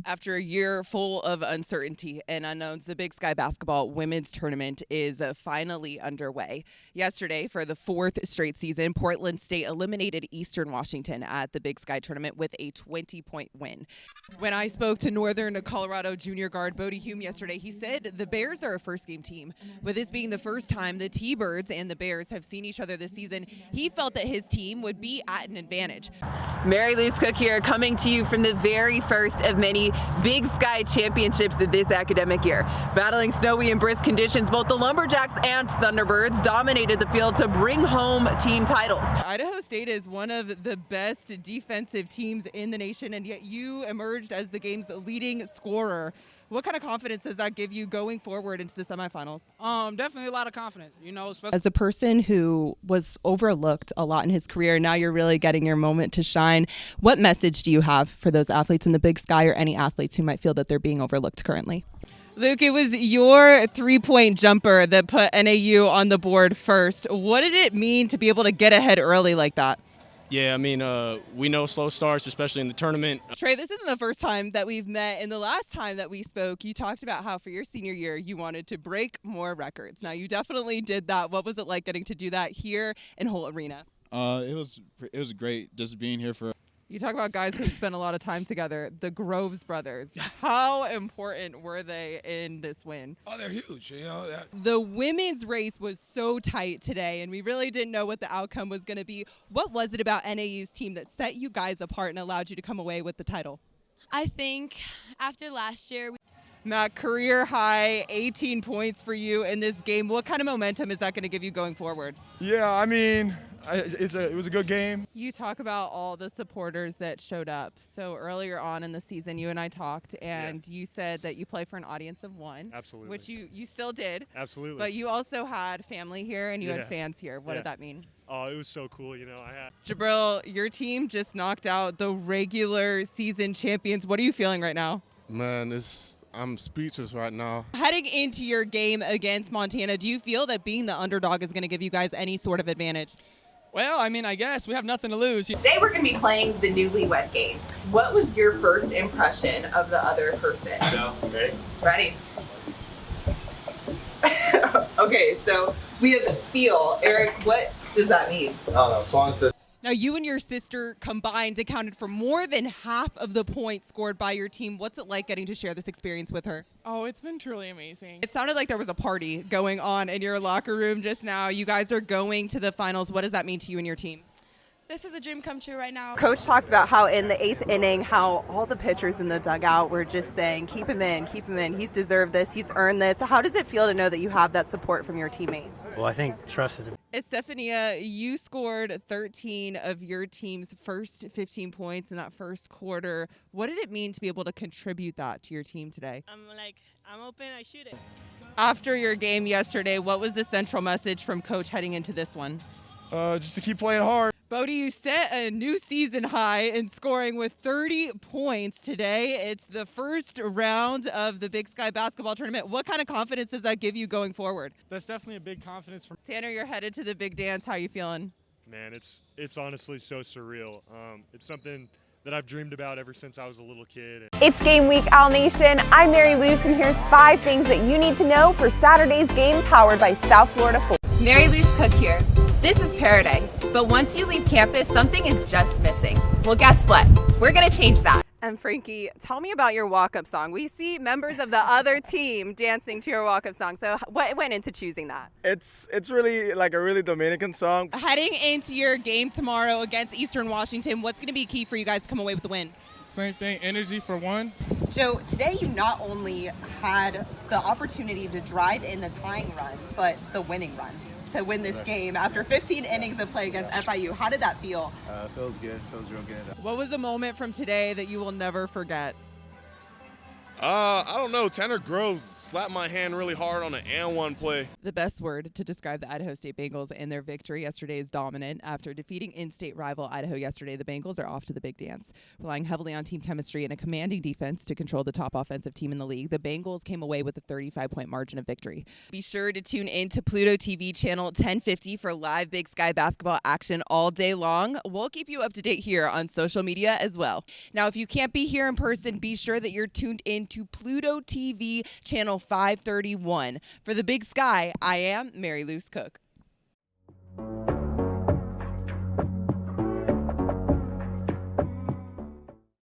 After a year full of uncertainty and unknowns, the Big Sky Basketball Women's Tournament is finally underway. Yesterday, for the fourth straight season, Portland State eliminated Eastern Washington at the Big Sky Tournament with a 20-point win. When I spoke to Northern Colorado junior guard Bodie Hume yesterday, he said the Bears are a first-game team. With this being the first time the T-Birds and the Bears have seen each other this season, he felt that his team would be at an advantage. Mariluz Cook here, coming to you from the very first of many Big Sky Championships of this academic year. Battling snowy and brisk conditions, both the Lumberjacks and Thunderbirds dominated the field to bring home team titles. Idaho State is one of the best defensive teams in the nation, and yet you emerged as the game's leading scorer. What kind of confidence does that give you going forward into the semifinals? Definitely a lot of confidence, especially as a person who was overlooked a lot in his career. Now you're really getting your moment to shine. What message do you have for those athletes in the Big Sky or any athletes who might feel that they're being overlooked currently? Luke, it was your three-point jumper that put NAU on the board first. What did it mean to be able to get ahead early like that? Yeah, we know slow starts, especially in the tournament. Trey, this isn't the first time that we've met. And the last time that we spoke, you talked about how for your senior year, you wanted to break more records. Now, you definitely did that. What was it like getting to do that here in Holt Arena? It was great just being here for. You talk about guys who've spent a lot of time together, the Groves brothers. How important were they in this win? Oh, they're huge. The women's race was so tight today, and we really didn't know what the outcome was going to be. What was it about NAU's team that set you guys apart and allowed you to come away with the title? I think after last year. Matt, career high 18 points for you in this game. What kind of momentum is that going to give you going forward? Yeah, it was a good game. You talk about all the supporters that showed up. So earlier on in the season, you and I talked, and you said that you play for an audience of one. Absolutely. Which you still did. Absolutely. But you also had family here, and you had fans here. What did that mean? Oh, it was so cool. Jabril, your team just knocked out the regular season champions. What are you feeling right now? Man, I'm speechless right now. Heading into your game against Montana, do you feel that being the underdog is going to give you guys any sort of advantage? Well, I guess we have nothing to lose. Today we're going to be playing the newlywed game. What was your first impression of the other person? Ready? Okay, so we have feel. Eric, what does that mean? I don't know. Swan says. Now, you and your sister combined accounted for more than half of the points scored by your team. What's it like getting to share this experience with her? Oh, it's been truly amazing. It sounded like there was a party going on in your locker room just now. You guys are going to the finals. What does that mean to you and your team? This is a dream come true right now. Coach talked about how in the 8th inning, how all the pitchers in the dugout were just saying, keep him in. He's deserved this. He's earned this. How does it feel to know that you have that support from your teammates? Well, I think trust is. Estefania, you scored 13 of your team's first 15 points in that first quarter. What did it mean to be able to contribute that to your team today? I'm open, I shoot it. After your game yesterday, what was the central message from Coach heading into this one? Just to keep playing hard. Bodie, you set a new season high in scoring with 30 points today. It's the first round of the Big Sky Basketball Tournament. What kind of confidence does that give you going forward? That's definitely a big confidence for Tanner, you're headed to the big dance. How are you feeling? Man, it's honestly so surreal. It's something that I've dreamed about ever since I was a little kid. It's game week, Owl Nation. I'm Mariluz, and here's 5 things that you need to know for Saturday's game powered by South Florida Ford. Mariluz Cook here. This is paradise, but once you leave campus, something is just missing. Well, guess what? We're going to change that. And Frankie, tell me about your walk-up song. We see members of the other team dancing to your walk-up song. So what went into choosing that? It's really like a really Dominican song. Heading into your game tomorrow against Eastern Washington, what's going to be key for you guys to come away with the win? Same thing, energy for one. Joe, today you not only had the opportunity to drive in the tying run, but the winning run to win this game after 15 innings of play against FIU. How did that feel? Feels good. Feels real good. What was the moment from today that you will never forget? I don't know. Tanner Groves slapped my hand really hard on an and one play. The best word to describe the Idaho State Bengals and their victory yesterday is dominant. After defeating in-state rival Idaho yesterday, the Bengals are off to the big dance. Relying heavily on team chemistry and a commanding defense to control the top offensive team in the league, the Bengals came away with a 35-point margin of victory. Be sure to tune in to Pluto TV channel 1050 for live Big Sky basketball action all day long. We'll keep you up to date here on social media as well. Now, if you can't be here in person, be sure that you're tuned in to Pluto TV channel 531. For the Big Sky, I am Mariluz Cook.